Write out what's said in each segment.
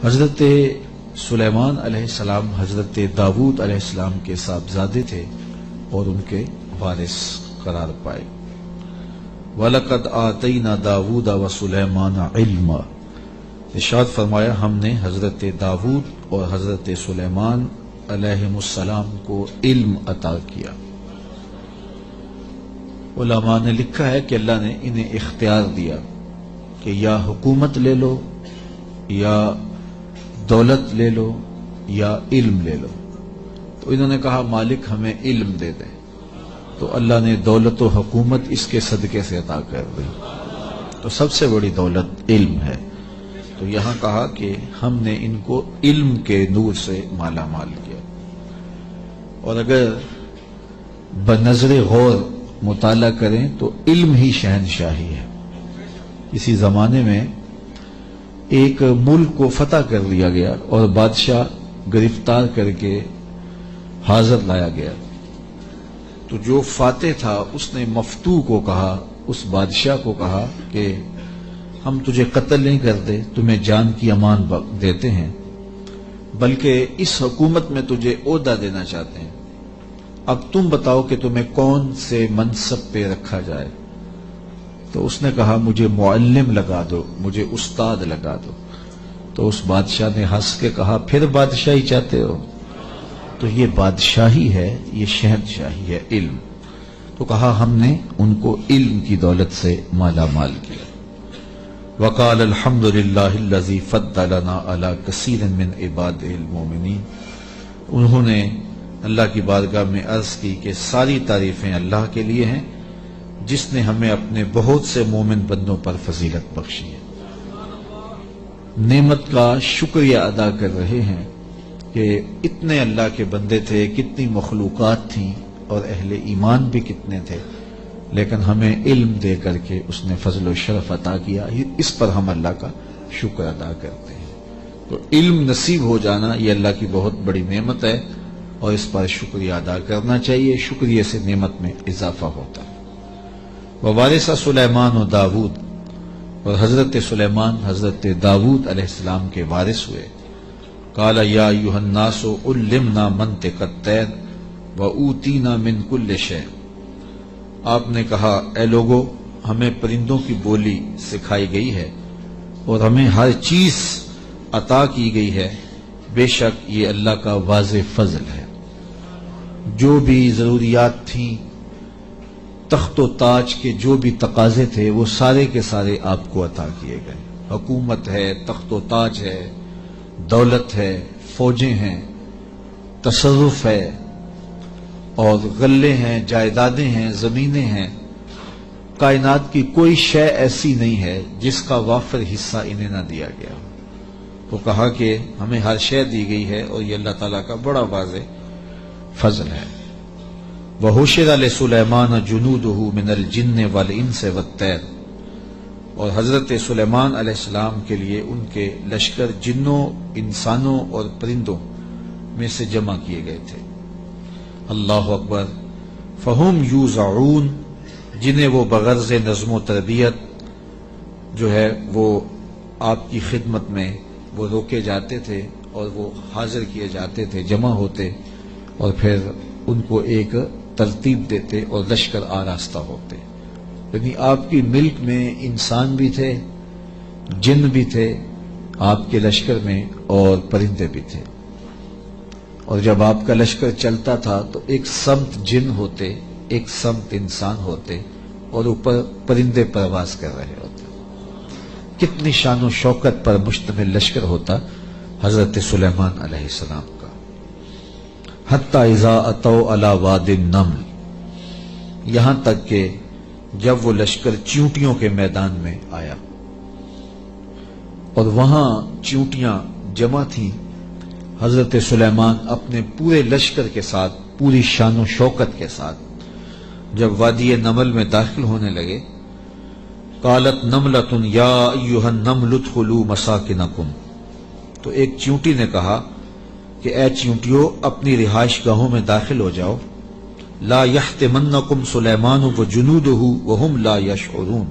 حضرت سلیمان علیہ السلام حضرت داود علیہ السلام کے صاحبزادے تھے اور ان کے وارث قرار پائے۔ وَلَقَدْ آتَيْنَا دَاوُودَ وَسُلَيْمَانَ عِلْمًا، ارشاد فرمایا ہم نے حضرت داود اور حضرت سلیمان علیہ السلام کو علم عطا کیا۔ علماء نے لکھا ہے کہ اللہ نے انہیں اختیار دیا کہ یا حکومت لے لو، یا دولت لے لو، یا علم لے لو۔ تو انہوں نے کہا مالک ہمیں علم دے دیں، تو اللہ نے دولت و حکومت اس کے صدقے سے عطا کر دی۔ تو سب سے بڑی دولت علم ہے۔ تو یہاں کہا کہ ہم نے ان کو علم کے نور سے مالا مال کیا۔ اور اگر بنظر غور مطالعہ کریں تو علم ہی شہنشاہی ہے۔ اسی زمانے میں ایک ملک کو فتح کر لیا گیا اور بادشاہ گرفتار کر کے حاضر لایا گیا، تو جو فاتح تھا اس نے مفتو کو کہا، اس بادشاہ کو کہا کہ ہم تجھے قتل نہیں کرتے، تمہیں جان کی امان دیتے ہیں، بلکہ اس حکومت میں تجھے عہدہ دینا چاہتے ہیں، اب تم بتاؤ کہ تمہیں کون سے منصب پہ رکھا جائے۔ تو اس نے کہا مجھے معلم لگا دو، مجھے استاد لگا دو۔ تو اس بادشاہ نے ہنس کے کہا پھر بادشاہی چاہتے ہو؟ تو یہ بادشاہی ہے، یہ شہنشاہی ہے علم۔ تو کہا ہم نے ان کو علم کی دولت سے مالا مال کیا۔ وقال الحمد للہ الذی فضلنا علی کثیر من عبادہ المؤمنین، انہوں نے اللہ کی بارگاہ میں عرض کی کہ ساری تعریفیں اللہ کے لیے ہیں جس نے ہمیں اپنے بہت سے مومن بندوں پر فضیلت بخشی ہے۔ نعمت کا شکریہ ادا کر رہے ہیں کہ اتنے اللہ کے بندے تھے، کتنی مخلوقات تھیں اور اہل ایمان بھی کتنے تھے، لیکن ہمیں علم دے کر کے اس نے فضل و شرف عطا کیا، اس پر ہم اللہ کا شکر ادا کرتے ہیں۔ تو علم نصیب ہو جانا یہ اللہ کی بہت بڑی نعمت ہے اور اس پر شکریہ ادا کرنا چاہیے، شکریہ سے نعمت میں اضافہ ہوتا ہے۔ ووارث سلیمان و داود، اور حضرت سلیمان حضرت داود علیہ السلام کے وارث ہوئے۔ قال یا ایھا الناس علمنا منطق الطیر واوتینا من کل شیء، آپ نے کہا اے لوگو ہمیں پرندوں کی بولی سکھائی گئی ہے اور ہمیں ہر چیز عطا کی گئی ہے، بے شک یہ اللہ کا واضح فضل ہے۔ جو بھی ضروریات تھیں، تخت و تاج کے جو بھی تقاضے تھے، وہ سارے کے سارے آپ کو عطا کیے گئے۔ حکومت ہے، تخت و تاج ہے، دولت ہے، فوجیں ہیں، تصرف ہے، اور غلے ہیں، جائیدادیں ہیں، زمینیں ہیں۔ کائنات کی کوئی شے ایسی نہیں ہے جس کا وافر حصہ انہیں نہ دیا گیا۔ تو کہا کہ ہمیں ہر شے دی گئی ہے اور یہ اللہ تعالیٰ کا بڑا واضح فضل ہے۔ وَحُشِرَ لِسُلَيْمَانَ جُنُودُهُ مِنَ الْجِنِّ وَالْإِنسِ وَالطَّيْرِ، اور حضرت سلیمان علیہ السلام کے لیے ان کے لشکر جنوں، انسانوں اور پرندوں میں سے جمع کیے گئے تھے۔ اللہ اکبر۔ فَهُمْ يُوزَعُونَ، جنہیں وہ بغرض نظم و تربیت جو ہے وہ آپ کی خدمت میں وہ روکے جاتے تھے اور وہ حاضر کیے جاتے تھے، جمع ہوتے اور پھر ان کو ایک ترتیب دیتے اور لشکر آراستہ ہوتے۔ یعنی آپ کی ملک میں انسان بھی تھے، جن بھی تھے آپ کے لشکر میں، اور پرندے بھی تھے۔ اور جب آپ کا لشکر چلتا تھا تو ایک سمت جن ہوتے، ایک سمت انسان ہوتے، اور اوپر پرندے پرواز کر رہے ہوتے۔ کتنی شان و شوکت پر مشتمل لشکر ہوتا حضرت سلیمان علیہ السلام کا۔ حتی اذا اتوا علی واد النمل، یہاں تک کہ جب وہ لشکر چیونٹیوں کے میدان میں آیا اور وہاں چیونٹیاں جمع تھیں، حضرت سلیمان اپنے پورے لشکر کے ساتھ، پوری شان و شوکت کے ساتھ جب وادی نمل میں داخل ہونے لگے، قالت نملۃ یا ایھا النمل ادخلوا مساکنکم، تو ایک چیونٹی نے کہا کہ اے چیونٹیوں اپنی رہائش گاہوں میں داخل ہو جاؤ، لا یحطمنکم سلیمان وجنودہ وہم لا یشعرون،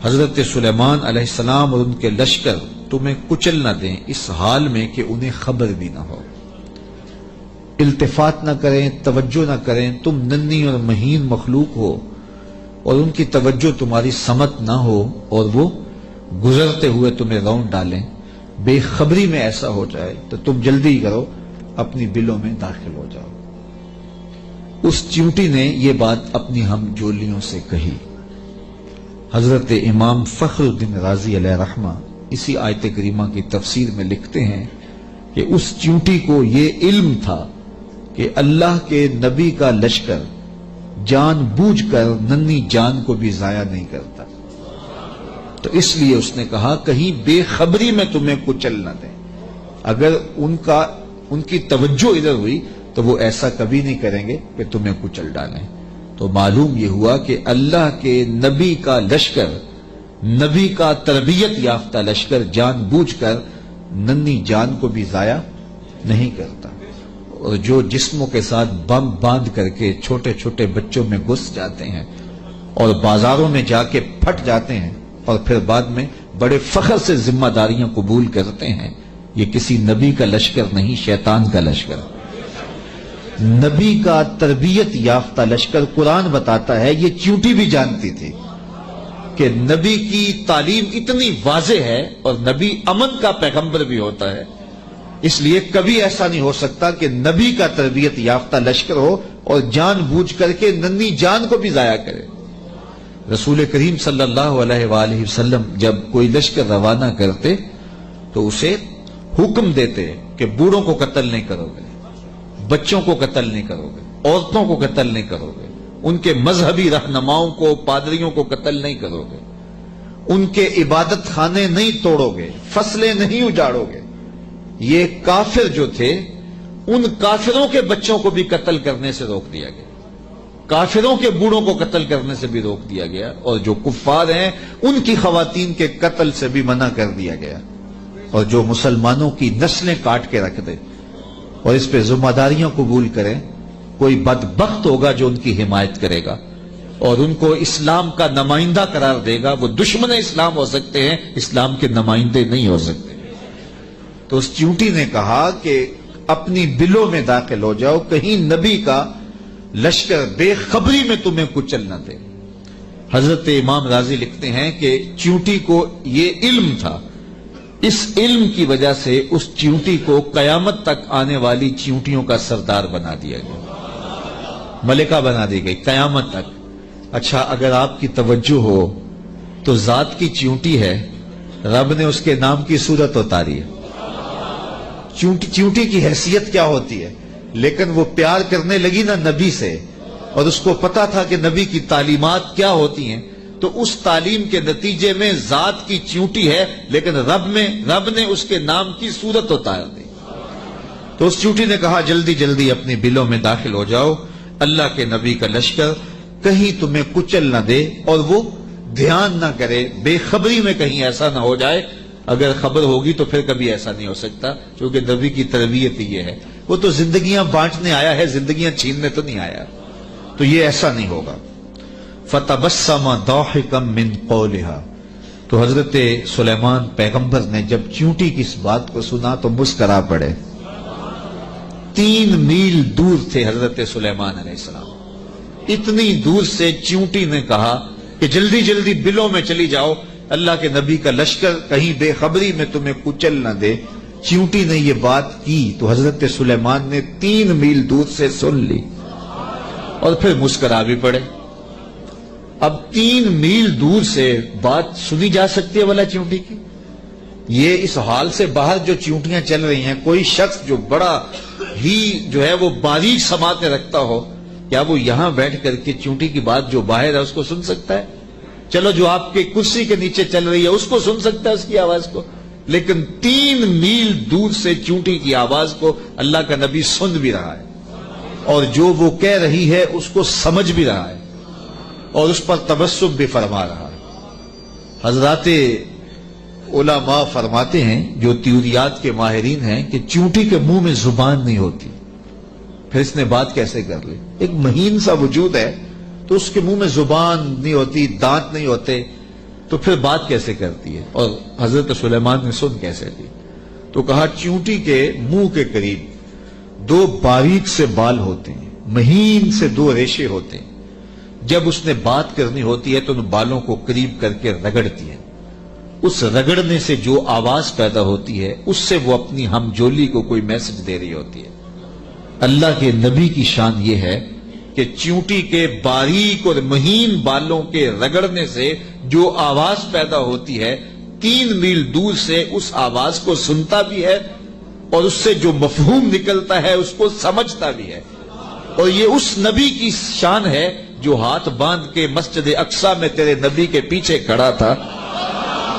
حضرت سلیمان علیہ السلام اور ان کے لشکر تمہیں کچل نہ دیں اس حال میں کہ انہیں خبر بھی نہ ہو، التفات نہ کریں، توجہ نہ کریں، تم ننھی اور مہین مخلوق ہو اور ان کی توجہ تمہاری سمت نہ ہو اور وہ گزرتے ہوئے تمہیں رون ڈالیں، بے خبری میں ایسا ہو جائے تو تم جلدی کرو اپنی بلوں میں داخل ہو جاؤ۔ اس چیونٹی نے یہ بات اپنی ہم جولیوں سے کہی۔ حضرت امام فخر الدین رازی علیہ رحمہ اسی آیت کریمہ کی تفسیر میں لکھتے ہیں کہ اس چیونٹی کو یہ علم تھا کہ اللہ کے نبی کا لشکر جان بوجھ کر ننھی جان کو بھی ضائع نہیں کرتا، تو اس لیے اس نے کہا کہیں بے خبری میں تمہیں کچل نہ دیں۔ اگر ان کی توجہ ادھر ہوئی تو وہ ایسا کبھی نہیں کریں گے کہ تمہیں کچل ڈالیں۔ تو معلوم یہ ہوا کہ اللہ کے نبی کا لشکر، نبی کا تربیت یافتہ لشکر جان بوجھ کر ننھی جان کو بھی ضائع نہیں کرتا، اور جو جسموں کے ساتھ بم باندھ کر کے چھوٹے چھوٹے بچوں میں گھس جاتے ہیں اور بازاروں میں جا کے پھٹ جاتے ہیں اور پھر بعد میں بڑے فخر سے ذمہ داریاں قبول کرتے ہیں، یہ کسی نبی کا لشکر نہیں، شیطان کا لشکر۔ نبی کا تربیت یافتہ لشکر، قرآن بتاتا ہے، یہ چیونٹی بھی جانتی تھی کہ نبی کی تعلیم اتنی واضح ہے اور نبی امن کا پیغمبر بھی ہوتا ہے، اس لیے کبھی ایسا نہیں ہو سکتا کہ نبی کا تربیت یافتہ لشکر ہو اور جان بوجھ کر کے ننھی جان کو بھی ضائع کرے۔ رسول کریم صلی اللہ علیہ وآلہ وسلم جب کوئی لشکر روانہ کرتے تو اسے حکم دیتے کہ بوڑھوں کو قتل نہیں کرو گے، بچوں کو قتل نہیں کرو گے، عورتوں کو قتل نہیں کرو گے، ان کے مذہبی رہنماؤں کو، پادریوں کو قتل نہیں کرو گے، ان کے عبادت خانے نہیں توڑو گے، فصلیں نہیں اجاڑو گے۔ یہ کافر جو تھے ان کافروں کے بچوں کو بھی قتل کرنے سے روک دیا گیا، کافروں کے بوڑھوں کو قتل کرنے سے بھی روک دیا گیا، اور جو کفار ہیں ان کی خواتین کے قتل سے بھی منع کر دیا گیا، اور جو مسلمانوں کی نسلیں کاٹ کے رکھ دے اور اس پہ ذمہ داریاں قبول کریں، کوئی بدبخت ہوگا جو ان کی حمایت کرے گا اور ان کو اسلام کا نمائندہ قرار دے گا۔ وہ دشمن اسلام ہو سکتے ہیں، اسلام کے نمائندے نہیں ہو سکتے۔ تو اس چیونٹی نے کہا کہ اپنی بلوں میں داخل ہو جاؤ، کہیں نبی کا لشکر بے خبری میں تمہیں کچل نہ دے۔ حضرت امام راضی لکھتے ہیں کہ چیونٹی کو یہ علم تھا، اس علم کی وجہ سے اس چیونٹی کو قیامت تک آنے والی چیونٹیوں کا سردار بنا دیا گیا، ملکہ بنا دی گئی قیامت تک۔ اچھا، اگر آپ کی توجہ ہو تو ذات کی چیونٹی ہے، رب نے اس کے نام کی صورت اتاری ہے۔ چیونٹی کی حیثیت کیا ہوتی ہے، لیکن وہ پیار کرنے لگی نا نبی سے، اور اس کو پتا تھا کہ نبی کی تعلیمات کیا ہوتی ہیں، تو اس تعلیم کے نتیجے میں ذات کی چیونٹی ہے، لیکن رب نے اس کے نام کی صورت اتار دی۔ تو اس چیونٹی نے کہا جلدی جلدی اپنی بلوں میں داخل ہو جاؤ، اللہ کے نبی کا لشکر کہیں تمہیں کچل نہ دے اور وہ دھیان نہ کرے، بے خبری میں کہیں ایسا نہ ہو جائے۔ اگر خبر ہوگی تو پھر کبھی ایسا نہیں ہو سکتا، کیونکہ نبی کی تربیت یہ ہے، وہ تو زندگیاں بانٹنے آیا ہے، زندگیاں چھیننے تو نہیں آیا، تو یہ ایسا نہیں ہوگا۔ فَتَبَسَّمَ ضَاحِكًا مِّن قَوْلِهَا، تو حضرت سلیمان پیغمبر نے جب چیونٹی کی اس بات کو سنا تو مسکرا پڑے۔ 3 میل دور تھے حضرت سلیمان علیہ السلام، اتنی دور سے چیونٹی نے کہا کہ جلدی جلدی بلوں میں چلی جاؤ، اللہ کے نبی کا لشکر کہیں بے خبری میں تمہیں کچل نہ دے۔ چیونٹی نے یہ بات کی تو حضرت سلیمان نے 3 میل دور سے سن لی اور پھر مسکرا بھی پڑے۔ اب 3 میل دور سے بات سنی جا سکتی ہے والا چیونٹی کی؟ یہ اس حال سے باہر جو چیونٹیاں چل رہی ہیں، کوئی شخص جو بڑا ہی جو ہے وہ باریک سماعتیں رکھتا ہو، کیا وہ یہاں بیٹھ کر کے چیونٹی کی بات جو باہر ہے اس کو سن سکتا ہے؟ چلو جو آپ کے کرسی کے نیچے چل رہی ہے اس کو سن سکتا ہے، اس کی آواز کو، لیکن 3 میل دور سے چیونٹی کی آواز کو اللہ کا نبی سن بھی رہا ہے، اور جو وہ کہہ رہی ہے اس کو سمجھ بھی رہا ہے، اور اس پر تبسم بھی فرما رہا ہے۔ حضرات علماء فرماتے ہیں، جو تیوریات کے ماہرین ہیں، کہ چیونٹی کے منہ میں زبان نہیں ہوتی، پھر اس نے بات کیسے کر لی؟ ایک مہین سا وجود ہے تو اس کے منہ میں زبان نہیں ہوتی، دانت نہیں ہوتے، تو پھر بات کیسے کرتی ہے؟ اور حضرت سلیمان نے سن کیسے لی؟ تو کہا چونٹی کے منہ کے قریب 2 باریک سے بال ہوتے ہیں، مہین سے 2 ریشے ہوتے ہیں، جب اس نے بات کرنی ہوتی ہے تو ان بالوں کو قریب کر کے رگڑتی ہے، اس رگڑنے سے جو آواز پیدا ہوتی ہے اس سے وہ اپنی ہم جولی کو کوئی میسج دے رہی ہوتی ہے۔ اللہ کے نبی کی شان یہ ہے کہ چونٹی کے باریک اور مہین بالوں کے رگڑنے سے جو آواز پیدا ہوتی ہے 3 میل دور سے اس آواز کو سنتا بھی ہے اور اس سے جو مفہوم نکلتا ہے اس کو سمجھتا بھی ہے۔ اور یہ اس نبی کی شان ہے جو ہاتھ باندھ کے مسجد اقصی میں تیرے نبی کے پیچھے کھڑا تھا۔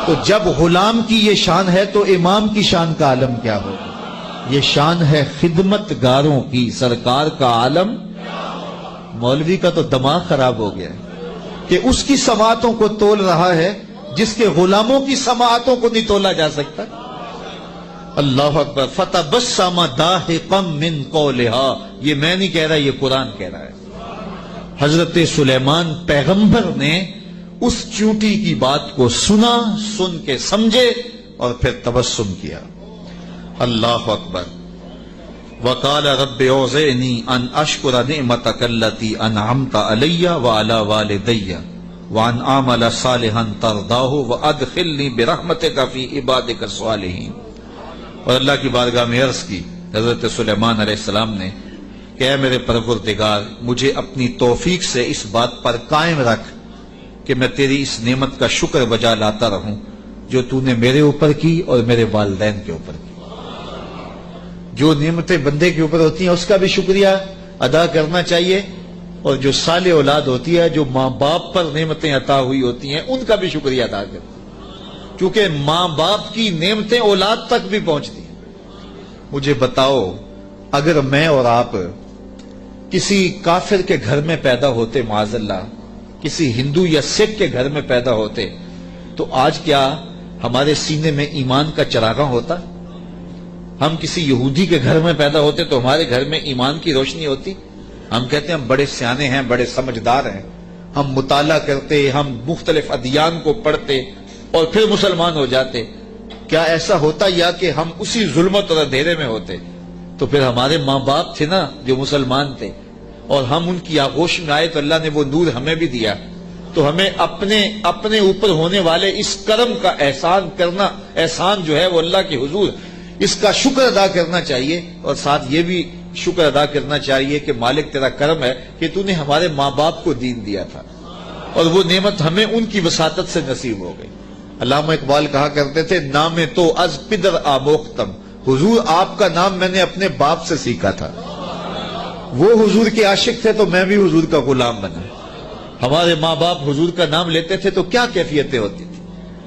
تو جب غلام کی یہ شان ہے تو امام کی شان کا عالم کیا ہوگا؟ یہ شان ہے خدمت گاروں کی، سرکار کا عالم۔ مولوی کا تو دماغ خراب ہو گیا ہے کہ اس کی سماعتوں کو تول رہا ہے جس کے غلاموں کی سماعتوں کو نہیں تولا جا سکتا۔ اللہ اکبر۔ فتبسم ضاحکا من قولها، یہ میں نہیں کہہ رہا، یہ قرآن کہہ رہا ہے۔ حضرت سلیمان پیغمبر نے اس چونٹی کی بات کو سنا، سن کے سمجھے اور پھر تبسم کیا۔ اللہ اکبر۔ وقال رب اوزعنی ان اشکر نعمتک التی انعمت علی وعلی والدی وان اعمل صالحا ترضاہ وادخلنی برحمتک فی عبادک الصالحین۔ اور اللہ کی بارگاہ میں عرض کی حضرت سلیمان علیہ السلام نے کہ اے میرے پروردگار، مجھے اپنی توفیق سے اس بات پر قائم رکھ کہ میں تیری اس نعمت کا شکر بجا لاتا رہوں جو تو نے میرے اوپر کی اور میرے والدین کے اوپر کی۔ جو نعمتیں بندے کے اوپر ہوتی ہیں اس کا بھی شکریہ ادا کرنا چاہیے، اور جو صالح اولاد ہوتی ہے، جو ماں باپ پر نعمتیں عطا ہوئی ہوتی ہیں، ان کا بھی شکریہ ادا کرنا، کیونکہ ماں باپ کی نعمتیں اولاد تک بھی پہنچتی ہیں۔ مجھے بتاؤ، اگر میں اور آپ کسی کافر کے گھر میں پیدا ہوتے، معاذ اللہ کسی ہندو یا سکھ کے گھر میں پیدا ہوتے، تو آج کیا ہمارے سینے میں ایمان کا چراغاں ہوتا؟ ہم کسی یہودی کے گھر میں پیدا ہوتے تو ہمارے گھر میں ایمان کی روشنی ہوتی؟ ہم کہتے ہیں ہم بڑے سیانے ہیں، بڑے سمجھدار ہیں، ہم مطالعہ کرتے، ہم مختلف ادیان کو پڑھتے اور پھر مسلمان ہو جاتے۔ کیا ایسا ہوتا یا کہ ہم اسی ظلمت اور اندھیرے میں ہوتے؟ تو پھر ہمارے ماں باپ تھے نا جو مسلمان تھے، اور ہم ان کی آغوش میں آئے تو اللہ نے وہ نور ہمیں بھی دیا۔ تو ہمیں اپنے اوپر ہونے والے اس کرم کا احسان کرنا، احسان جو ہے وہ اللہ کے حضور، اس کا شکر ادا کرنا چاہیے، اور ساتھ یہ بھی شکر ادا کرنا چاہیے کہ مالک تیرا کرم ہے کہ تو نے ہمارے ماں باپ کو دین دیا تھا، اور وہ نعمت ہمیں ان کی وساطت سے نصیب ہو گئی۔ علامہ اقبال کہا کرتے تھے، نام تو از پدر آموختم، حضور آپ کا نام میں نے اپنے باپ سے سیکھا تھا۔ وہ حضور کے عاشق تھے تو میں بھی حضور کا غلام بنا۔ ہمارے ماں باپ حضور کا نام لیتے تھے تو کیا کیفیتیں ہوتی تھی،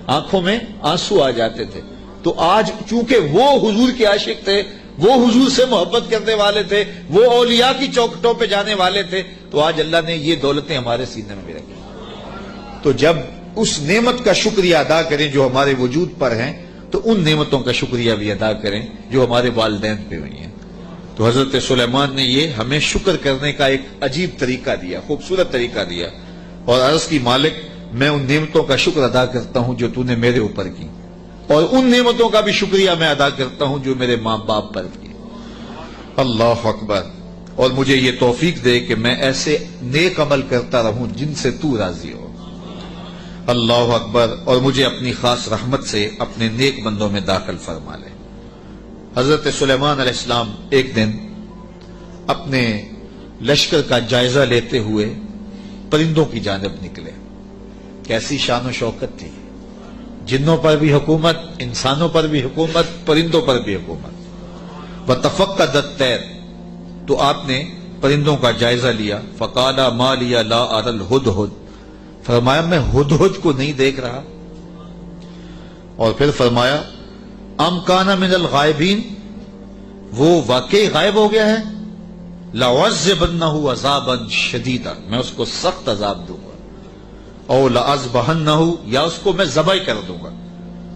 آنکھوں میں آنسو آ جاتے تھے۔ تو آج چونکہ وہ حضور کے عاشق تھے، وہ حضور سے محبت کرنے والے تھے، وہ اولیاء کی چوکھٹوں پہ جانے والے تھے، تو آج اللہ نے یہ دولتیں ہمارے سینے میں بھی رکھی۔ تو جب اس نعمت کا شکریہ ادا کریں جو ہمارے وجود پر ہیں، تو ان نعمتوں کا شکریہ بھی ادا کریں جو ہمارے والدین پہ ہوئی ہیں۔ تو حضرت سلیمان نے یہ ہمیں شکر کرنے کا ایک عجیب طریقہ دیا، خوبصورت طریقہ دیا، اور عرض کی مالک میں ان نعمتوں کا شکر ادا کرتا ہوں جو تو نے میرے اوپر کی، اور ان نعمتوں کا بھی شکریہ میں ادا کرتا ہوں جو میرے ماں باپ پر کی۔ اللہ اکبر۔ اور مجھے یہ توفیق دے کہ میں ایسے نیک عمل کرتا رہوں جن سے تو راضی ہو۔ اللہ اکبر۔ اور مجھے اپنی خاص رحمت سے اپنے نیک بندوں میں داخل فرما لے۔ حضرت سلیمان علیہ السلام ایک دن اپنے لشکر کا جائزہ لیتے ہوئے پرندوں کی جانب نکلے۔ کیسی شان و شوکت تھی، جنوں پر بھی حکومت، انسانوں پر بھی حکومت، پرندوں پر بھی حکومت۔ وتفقد الطیر، تو آپ نے پرندوں کا جائزہ لیا۔ فقال ما لی لا اری الہدہد، فرمایا میں ہدہد کو نہیں دیکھ رہا۔ اور پھر فرمایا ام کان من الغائبین، وہ واقعی غائب ہو گیا ہے، لأعذبنہ عذابا شدیدا، میں اس کو سخت عذاب دوں گا، او لأذبحنہ، یا اس کو میں ذبح کر دوں گا،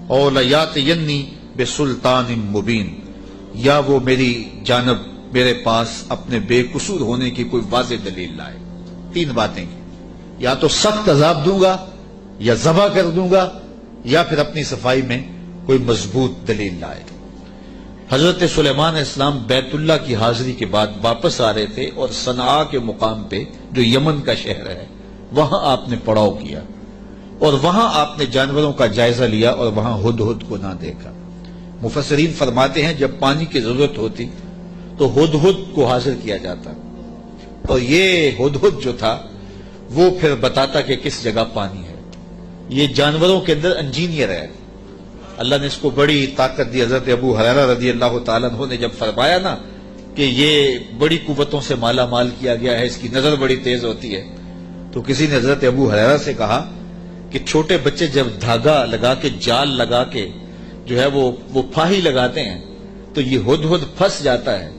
او لیاتینی بسلطان مبین، یا وہ میری جانب میرے پاس اپنے بے قصور ہونے کی کوئی واضح دلیل لائے۔ تین باتیں کی، یا تو سخت عذاب دوں گا، یا ذبح کر دوں گا یا پھر اپنی صفائی میں کوئی مضبوط دلیل لائے۔ حضرت سلیمان علیہ السلام بیت اللہ کی حاضری کے بعد واپس آ رہے تھے اور صنعاء کے مقام پہ جو یمن کا شہر ہے وہاں آپ نے پڑاؤ کیا اور وہاں آپ نے جانوروں کا جائزہ لیا اور وہاں ہدہد کو نہ دیکھا۔ مفسرین فرماتے ہیں جب پانی کی ضرورت ہوتی تو ہدہد کو حاضر کیا جاتا اور یہ ہدہد جو تھا وہ پھر بتاتا کہ کس جگہ پانی ہے۔ یہ جانوروں کے اندر انجینئر ہے، اللہ نے اس کو بڑی طاقت دی۔ حضرت ابو ہریرہ رضی اللہ تعالیٰ عنہ نے جب فرمایا نا کہ یہ بڑی قوتوں سے مالا مال کیا گیا ہے، اس کی نظر بڑی تیز ہوتی ہے، تو کسی نے حضرت ابو ہریرہ سے کہا کہ چھوٹے بچے جب دھاگا لگا کے جال لگا کے جو ہے وہ پھاہی لگاتے ہیں تو یہ ہدہد پھنس جاتا ہے،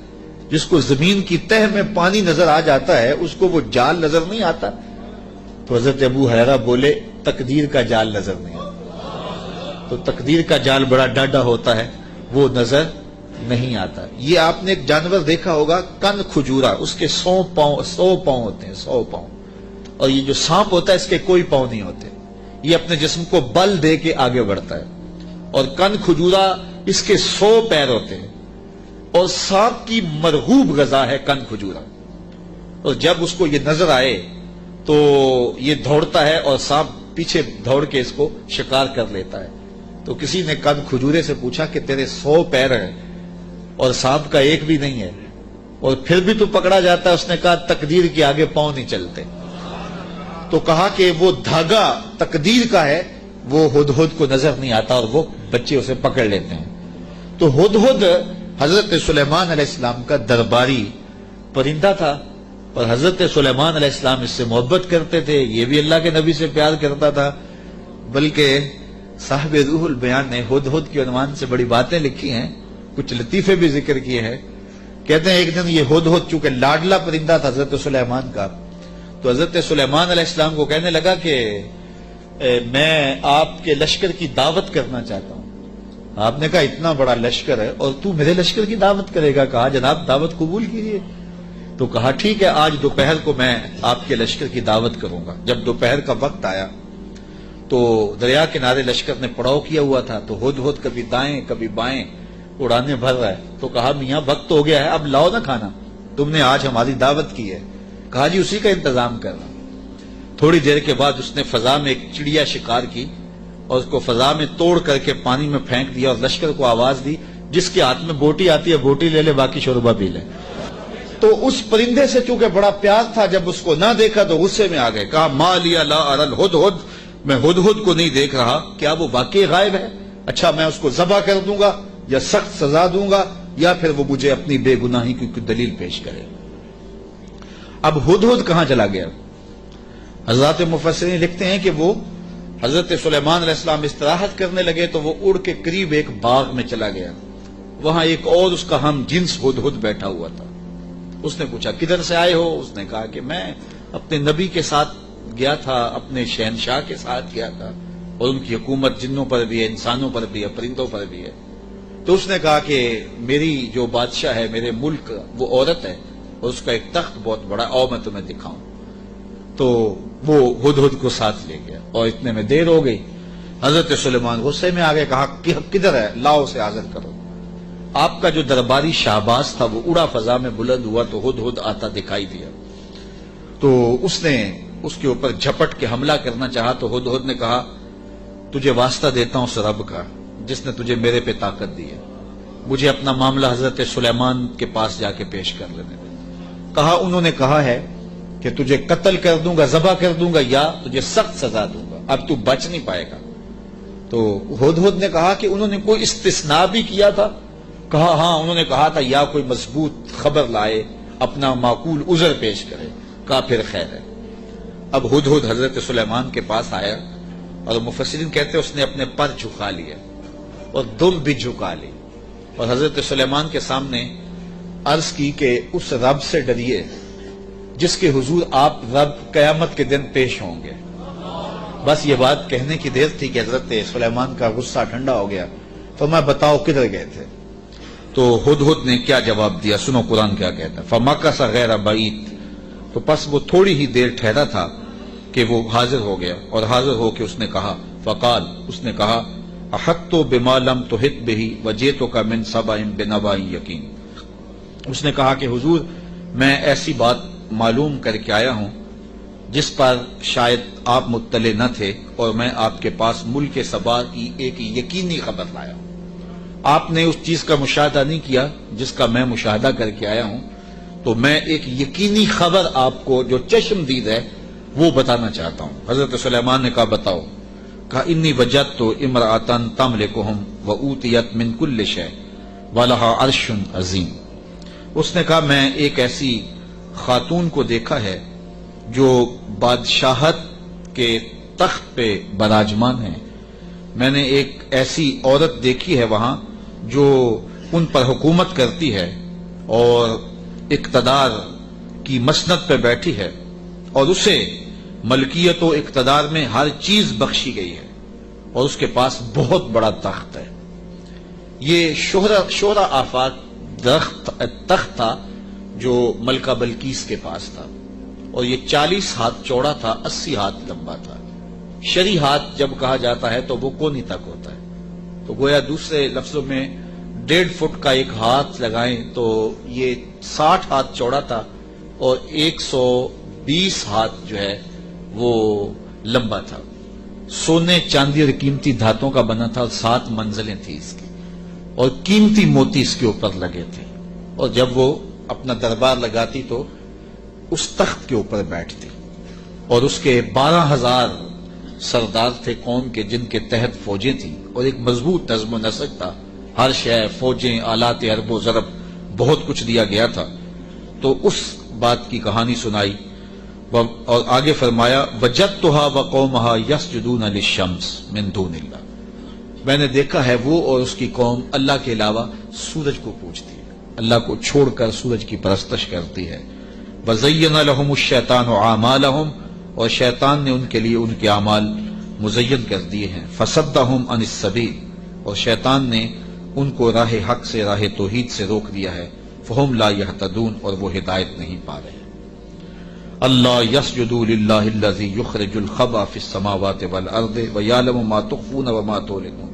جس کو زمین کی تہ میں پانی نظر آ جاتا ہے اس کو وہ جال نظر نہیں آتا۔ تو حضرت ابو ہریرہ بولے تقدیر کا جال نظر نہیں آتا، تو تقدیر کا جال بڑا ڈاڈا ہوتا ہے، وہ نظر نہیں آتا۔ یہ آپ نے ایک جانور دیکھا ہوگا کن کھجورا، اس کے 100 پاؤں ہوتے ہیں، 100 پاؤں، اور یہ جو سانپ ہوتا ہے اس کے کوئی پاؤں نہیں ہوتے، یہ اپنے جسم کو بل دے کے آگے بڑھتا ہے، اور کن کھجورا اس کے 100 پیر ہوتے ہیں، اور سانپ کی مرغوب غذا ہے کن کھجورا، اور جب اس کو یہ نظر آئے تو یہ دوڑتا ہے اور سانپ پیچھے دوڑ کے اس کو شکار کر لیتا ہے۔ تو کسی نے کن کھجورے سے پوچھا کہ تیرے 100 پیر ہیں اور سانپ کا ایک بھی نہیں ہے اور پھر بھی تو پکڑا جاتا ہے؟ اس نے کہا تقدیر کے آگے پاؤں نہیں چلتے۔ تو کہا کہ وہ دھاگا تقدیر کا ہے، وہ ہدہد کو نظر نہیں آتا اور وہ بچے اسے پکڑ لیتے ہیں۔ تو ہدہد حضرت سلیمان علیہ السلام کا درباری پرندہ تھا اور حضرت سلیمان علیہ السلام اس سے محبت کرتے تھے، یہ بھی اللہ کے نبی سے پیار کرتا تھا، بلکہ صاحب روح البیان نے ہدہد کے عنوان سے بڑی باتیں لکھی ہیں، کچھ لطیفے بھی ذکر کیے ہیں۔ کہتے ہیں ایک دن یہ ہدہد چونکہ لاڈلا پرندہ تھا حضرت سلیمان کا، تو حضرت سلیمان علیہ السلام کو کہنے لگا کہ میں آپ کے لشکر کی دعوت کرنا چاہتا ہوں۔ آپ نے کہا اتنا بڑا لشکر ہے اور تو میرے لشکر کی دعوت کرے گا؟ کہا جناب دعوت قبول کیجیے۔ تو کہا ٹھیک ہے، آج دوپہر کو میں آپ کے لشکر کی دعوت کروں گا۔ جب دوپہر کا وقت آیا تو دریا کنارے لشکر نے پڑاؤ کیا ہوا تھا، تو ہدہد کبھی دائیں کبھی بائیں اڑانے بھر رہا ہے۔ تو کہا میاں وقت ہو گیا ہے، اب لاؤ نا کھانا، تم نے آج ہماری دعوت کی ہے۔ کہا جی اسی کا انتظام کرنا۔ تھوڑی دیر کے بعد اس نے فضا میں ایک چڑیا شکار کی اور اس کو فضا میں توڑ کر کے پانی میں پھینک دیا اور لشکر کو آواز دی جس کے ہاتھ میں بوٹی آتی ہے بوٹی لے لے، باقی شوربہ پی لے۔ تو اس پرندے سے چونکہ بڑا پیار تھا، جب اس کو نہ دیکھا تو غصے میں آ گئے، کہا ما لیا لا اری الہدہد، میں ہدہد کو نہیں دیکھ رہا، کیا وہ واقعی غائب ہے؟ اچھا میں اس کو ذبح کر دوں گا یا سخت سزا دوں گا یا پھر وہ مجھے اپنی بے گناہی کی کوئی دلیل پیش کرے۔ اب ہدہد کہاں چلا گیا؟ حضرات مفسرین لکھتے ہیں کہ وہ حضرت سلیمان علیہ السلام استراحت کرنے لگے تو وہ اڑ کے قریب ایک باغ میں چلا گیا، وہاں ایک اور اس کا ہم جنس ہدہد بیٹھا ہوا تھا۔ اس نے پوچھا کدھر سے آئے ہو؟ اس نے کہا کہ میں اپنے نبی کے ساتھ گیا تھا، اپنے شہنشاہ کے ساتھ گیا تھا، اور ان کی حکومت جنوں پر بھی ہے، انسانوں پر بھی ہے، پرندوں پر بھی ہے۔ تو اس نے کہا کہ میری جو بادشاہ ہے میرے ملک وہ عورت ہے اور اس کا ایک تخت بہت بڑا، اور میں تمہیں دکھاؤں۔ تو وہ ہدہد کو ساتھ لے گیا اور اتنے میں دیر ہو گئی۔ حضرت سلیمان غصے میں آ گئے، کہا کدھر ہے؟ لاؤ اسے حاضر کرو۔ آپ کا جو درباری شہباز تھا وہ اڑا فضا میں بلند ہوا تو ہدہد آتا دکھائی دیا، تو اس نے اس کے اوپر جھپٹ کے حملہ کرنا چاہا، تو ہدہد نے کہا تجھے واسطہ دیتا ہوں اس رب کا جس نے تجھے میرے پہ طاقت دی ہے، مجھے اپنا معاملہ حضرت سلیمان کے پاس جا کے پیش کر لینے دے۔ کہا انہوں نے کہا ہے کہ تجھے قتل کر دوں گا، ذبح کر دوں گا یا تجھے سخت سزا دوں گا، اب تو بچ نہیں پائے گا۔ تو ہدہد نے کہا کہ انہوں نے کوئی استثناء بھی کیا تھا؟ کہا ہاں، انہوں نے کہا تھا یا کوئی مضبوط خبر لائے، اپنا معقول عذر پیش کرے۔ کہا پھر خیر ہے۔ اب ہدہد حضرت سلیمان کے پاس آیا اور مفسرین کہتے ہیں اس نے اپنے پر جھکا لیے اور دم بھی جھکا لی اور حضرت سلیمان کے سامنے عرض کی کہ اس رب سے ڈریے جس کے حضور آپ رب قیامت کے دن پیش ہوں گے۔ بس یہ بات کہنے کی دیر تھی کہ حضرت سلیمان کا غصہ ٹھنڈا ہو گیا۔ تو میں بتاؤ کدھر گئے تھے؟ تو ہدہد نے کیا جواب دیا، سنو قرآن کیا کہتا ہے، فَمَكَثَ غَيْرَ بَعِيدٍ، تو پس وہ تھوڑی ہی دیر ٹھہرا تھا، کہ وہ حاضر ہو گیا، اور حاضر ہو کے اس نے کہا فقال، اس نے کہا احطت بما لم تحط به وجئتک من سبأ بنبأ یقین، اس نے کہا کہ حضور میں ایسی بات معلوم کر کے آیا ہوں جس پر شاید آپ مطلع نہ تھے، اور میں آپ کے پاس ملک سبا کی ایک یقینی خبر لایا ہوں۔ آپ نے اس چیز کا مشاہدہ نہیں کیا جس کا میں مشاہدہ کر کے آیا ہوں، تو میں ایک یقینی خبر آپ کو جو چشم دید ہے وہ بتانا چاہتا ہوں۔ حضرت سلیمان نے کہا بتاؤ، کہا انی وجدت امرأۃ تملکہم وأوتیت من کل شیء ولہا عرش عظیم، اس نے کہا میں ایک ایسی خاتون کو دیکھا ہے جو بادشاہت کے تخت پہ براجمان ہے، میں نے ایک ایسی عورت دیکھی ہے وہاں جو ان پر حکومت کرتی ہے اور اقتدار کی مسند پہ بیٹھی ہے، اور اسے ملکیت و اقتدار میں ہر چیز بخشی گئی ہے، اور اس کے پاس بہت بڑا تخت ہے۔ یہ شہرہ آفاق تخت تھا جو ملکہ بلقیس کے پاس تھا، اور یہ 40 ہاتھ چوڑا تھا، 80 ہاتھ لمبا تھا۔ شرعی ہاتھ جب کہا جاتا ہے تو وہ کونی تک ہوتا ہے، تو گویا دوسرے لفظوں میں 1.5 فٹ کا ایک ہاتھ لگائیں تو یہ 60 ہاتھ چوڑا تھا، اور 120 ہاتھ جو ہے وہ لمبا تھا۔ سونے چاندی اور قیمتی دھاتوں کا بنا تھا، اور 7 منزلیں تھیں اس کی، اور قیمتی موتی اس کے اوپر لگے تھے، اور جب وہ اپنا دربار لگاتی تو اس تخت کے اوپر بیٹھتی، اور اس کے 12,000 سردار تھے قوم کے جن کے تحت فوجیں تھیں، اور ایک مضبوط نظم و نسق تھا، ہر شے، فوجیں، آلات حرب و ضرب، بہت کچھ دیا گیا تھا۔ تو اس بات کی کہانی سنائی، اور آگے فرمایا وجدتها وقومها يسجدون للشمس من دون اللہ، میں نے دیکھا ہے وہ اور اس کی قوم اللہ کے علاوہ سورج کو پوجتی ہے، اللہ کو چھوڑ کر سورج کی پرستش کرتی ہے۔ وَزَيَّنَ لَهُمُ الشَّيْطَانُ أَعْمَالَهُم، اور شیطان نے ان کے لیے ان کے اعمال مزین کر دیے ہیں۔ فَصَدَّهُمْ عَنِ السَّبِيلِ، اور شیطان نے ان کو راہ حق سے، راہ توحید سے روک دیا ہے۔ فَهُمْ لَا يَهْتَدُونَ، اور وہ ہدایت نہیں پا رہے۔ اللہ يَسْجُدُوا لِلَّهِ الَّذِي يُخْرِجُ الْخَبْءَ فِي السَّمَاوَاتِ وَالْأَرْضِ وَيَعْلَمُ مَا تُخْفُونَ وَمَا تُعْلِنُونَ۔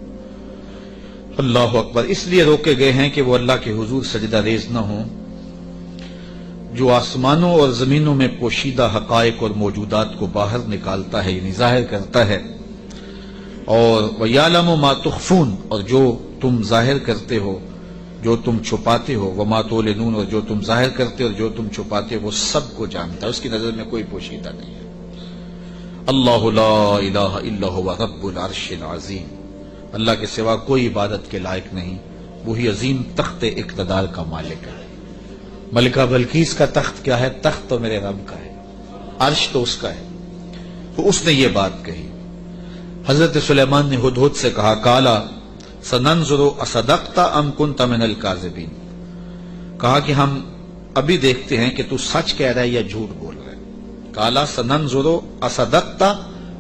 اللہ اکبر، اس لیے روکے گئے ہیں کہ وہ اللہ کے حضور سجدہ ریز نہ ہوں، جو آسمانوں اور زمینوں میں پوشیدہ حقائق اور موجودات کو باہر نکالتا ہے، یعنی ظاہر کرتا ہے، اور وَيَعْلَمُ مَا تُخْفُونَ، اور جو تم ظاہر کرتے ہو، جو تم چھپاتے ہو، وَمَا تُعْلِنُونَ، اور جو تم ظاہر کرتے ہو اور جو تم چھپاتے ہو، وہ سب کو جانتا ہے، اس کی نظر میں کوئی پوشیدہ نہیں ہے۔ اللہ لا الہ الا هو رب العرش العظیم، اللہ کے سوا کوئی عبادت کے لائق نہیں، وہی عظیم تخت اقتدار کا مالک ہے۔ ملکہ بلقیس کا تخت کیا ہے؟ تخت تو میرے رب کا ہے، عرش تو اس کا ہے۔ تو اس نے یہ بات کہی۔ حضرت سلیمان نے ہدہد سے کہا کالا سننظر اصدقت ام کنت من الکاذبین، کہا کہ ہم ابھی دیکھتے ہیں کہ تو سچ کہہ رہا ہے یا جھوٹ بول رہا ہے۔ کالا سننظر اصدقت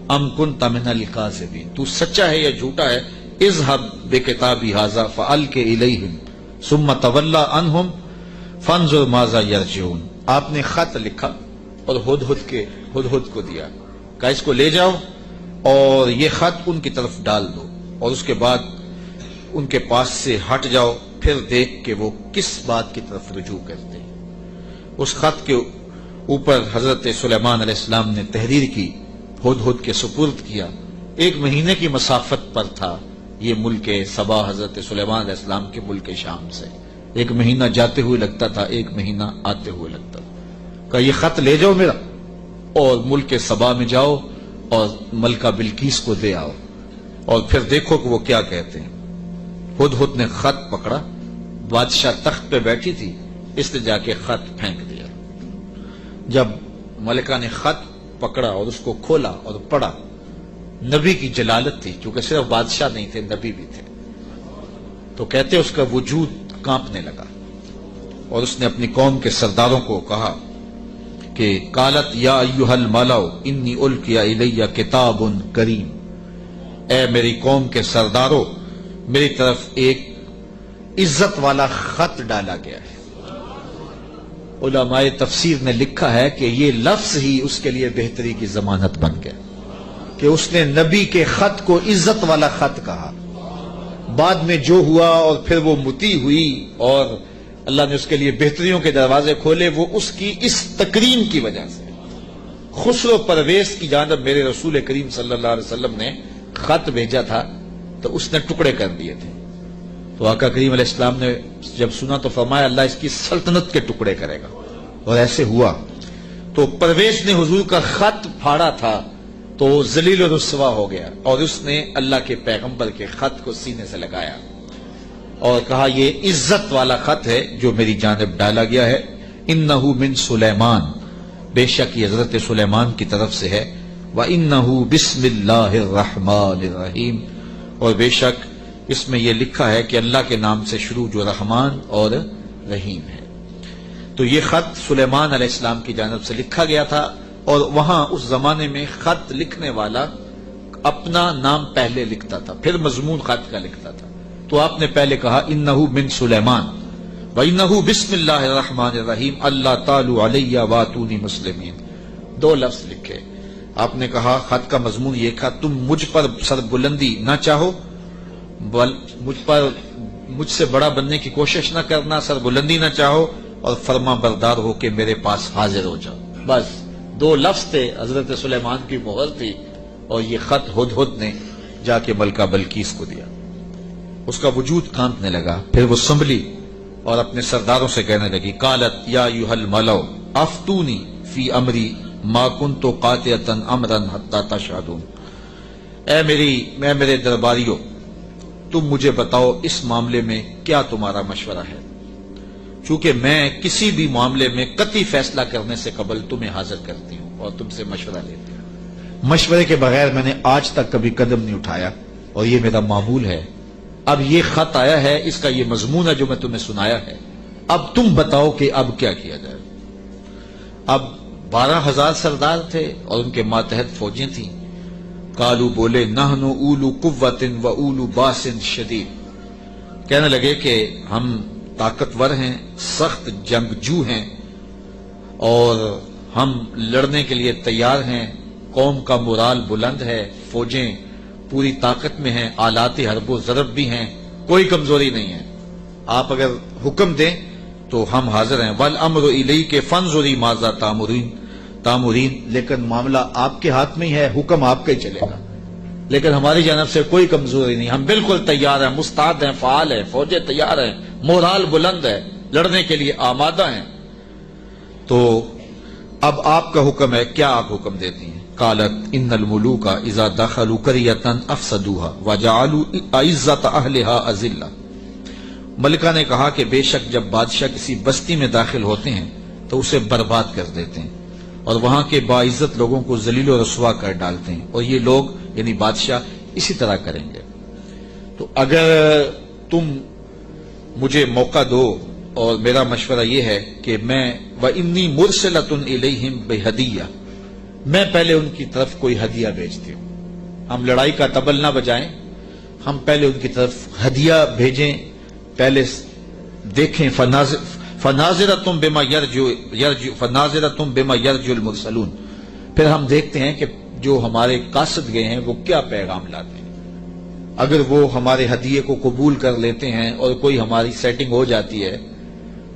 ام کنت من الکاذبین، تو سچا ہے یا جھوٹا ہے۔ اذهب بکتابی ھذا فالق الیہم ثم تولى عنہم فانظر ماذا یرجعون، آپ نے خط لکھا اور ہدہد کو دیا، کہا اس کو لے جاؤ اور یہ خط ان کی طرف ڈال دو، اور اس کے بعد ان کے پاس سے ہٹ جاؤ، پھر دیکھ کہ وہ کس بات کی طرف رجوع کرتے ہیں۔ اس خط کے اوپر حضرت سلیمان علیہ السلام نے تحریر کی، ہدہد کے سپرد کیا۔ 1 مہینے کی مسافت پر تھا یہ ملک سبا حضرت سلیمان علیہ السلام کے ملک شام سے، 1 مہینہ جاتے ہوئے لگتا تھا، 1 مہینہ آتے ہوئے لگتا تھا۔ کہا یہ خط لے جاؤ میرا، اور ملک سبا میں جاؤ اور ملکہ بلقیس کو دے آؤ، اور پھر دیکھو کہ وہ کیا کہتے ہیں۔ ہدہد نے خط پکڑا، بادشاہ تخت پہ بیٹھی تھی، اس نے جا کے خط پھینک دیا۔ جب ملکہ نے خط پکڑا اور اس کو کھولا اور پڑھا، نبی کی جلالت تھی، کیونکہ صرف بادشاہ نہیں تھے، نبی بھی تھے، تو کہتے اس کا وجود کانپنے لگا، اور اس نے اپنی قوم کے سرداروں کو کہا کہ قالت یا ایھا الملأ انی القی الی کتاب کریم، اے میری قوم کے سرداروں، میری طرف ایک عزت والا خط ڈالا گیا ہے، علماء تفسیر نے لکھا ہے کہ یہ لفظ ہی اس کے لیے بہتری کی ضمانت بن گیا کہ اس نے نبی کے خط کو عزت والا خط کہا. بعد میں جو ہوا اور پھر وہ متی ہوئی اور اللہ نے اس کے لیے بہتریوں کے دروازے کھولے، وہ اس کی اس تکریم کی وجہ سے. خسرو پرویز کی جانب میرے رسول کریم صلی اللہ علیہ وسلم نے خط بھیجا تھا تو اس نے ٹکڑے کر دیے تھے. تو آقا کریم علیہ السلام نے جب سنا تو فرمایا اللہ اس کی سلطنت کے ٹکڑے کرے گا، اور ایسے ہوا. تو پرویز نے حضور کا خط پھاڑا تھا تو ذلیل و رسوا ہو گیا، اور اس نے اللہ کے پیغمبر کے خط کو سینے سے لگایا اور کہا یہ عزت والا خط ہے جو میری جانب ڈالا گیا ہے. انہ من سلیمان، بے شک یہ حضرت سلیمان کی طرف سے ہے. وَإِنَّهُ بِسْمِ اللَّهِ الرَّحْمَٰنِ الرَّحِيمِ، اور بے شک اس میں یہ لکھا ہے کہ اللہ کے نام سے شروع جو رحمان اور رحیم ہے. تو یہ خط سلیمان علیہ السلام کی جانب سے لکھا گیا تھا، اور وہاں اس زمانے میں خط لکھنے والا اپنا نام پہلے لکھتا تھا پھر مضمون خط کا لکھتا تھا. تو آپ نے پہلے کہا انہ من سلیمان وانہ بسم اللہ الرحمن الرحیم اللہ تعالی علیہ واتونی مسلمین. دو لفظ لکھے. آپ نے کہا خط کا مضمون یہ تھا تم مجھ پر سر بلندی نہ چاہو، مجھ سے بڑا بننے کی کوشش نہ کرنا، سر بلندی نہ چاہو، اور فرما بردار ہو کے میرے پاس حاضر ہو جاؤ. بس دو لفظ تھے، حضرت سلیمان کی مہر تھی، اور یہ خط ہدہد نے جا کے ملکہ بلقیس کو دیا. اس کا وجود کانپنے لگا. پھر وہ سنبھلی اور اپنے سرداروں سے کہنے لگی قالت یا ایھا الملؤ افتونی فی امری ما کنت قاطعۃ امرا حتی تشہدون. اے میرے درباریوں، تم مجھے بتاؤ اس معاملے میں کیا تمہارا مشورہ ہے، چونکہ میں کسی بھی معاملے میں قطعی فیصلہ کرنے سے قبل تمہیں حاضر کرتی ہوں اور تم سے مشورہ لیتی ہوں. مشورے کے بغیر میں نے آج تک کبھی قدم نہیں اٹھایا، اور یہ میرا معمول ہے. اب یہ خط آیا ہے، اس کا یہ مضمون ہے جو میں تمہیں سنایا ہے. اب تم بتاؤ کہ اب کیا کیا جائے. اب 12,000 سردار تھے اور ان کے ماتحت فوجیں تھیں. قالو بولے نحن اولو قوت و اولو باس شدید. کہنے لگے کہ ہم طاقتور ہیں، سخت جنگجو ہیں، اور ہم لڑنے کے لیے تیار ہیں. قوم کا مورال بلند ہے، فوجیں پوری طاقت میں ہیں، آلات حرب و ضرب بھی ہیں، کوئی کمزوری نہیں ہے. آپ اگر حکم دیں تو ہم حاضر ہیں. والامر الیک فانظری ماذا تامرین. لیکن معاملہ آپ کے ہاتھ میں ہی ہے، حکم آپ کا ہی چلے گا، لیکن ہماری جانب سے کوئی کمزوری نہیں. ہم بالکل تیار ہیں، مستعد ہیں، فعال ہیں، فوجیں تیار ہیں، مورال بلند ہے، لڑنے کے لیے آمادہ ہیں. تو اب آپ کا حکم ہے، کیا آپ حکم دیتی ہیں؟ قالت ان الملوک اذا دخلوا قریۃ افسدوها وجعلوا اعزۃ اہلها اذلہ. ملکہ نے کہا کہ بے شک جب بادشاہ کسی بستی میں داخل ہوتے ہیں تو اسے برباد کر دیتے ہیں اور وہاں کے باعزت لوگوں کو ذلیل و رسوا کر ڈالتے ہیں، اور یہ لوگ یعنی بادشاہ اسی طرح کریں گے. تو اگر تم مجھے موقع دو، اور میرا مشورہ یہ ہے کہ میں وَإِنِّي مُرْسِلَةٌ إِلَيْهِمْ بِهَدِيَّةٍ، میں پہلے ان کی طرف کوئی ہدیہ بھیجتی ہوں. ہم لڑائی کا طبل نہ بجائیں، ہم پہلے ان کی طرف ہدیہ بھیجیں، پہلے دیکھیں. فَنَاظِرَةٌ بِمَا يَرْجُو الْمُرْسَلُونَ. پھر ہم دیکھتے ہیں کہ جو ہمارے قاصد گئے ہیں وہ کیا پیغام لاتے ہیں. اگر وہ ہمارے ہدیے کو قبول کر لیتے ہیں اور کوئی ہماری سیٹنگ ہو جاتی ہے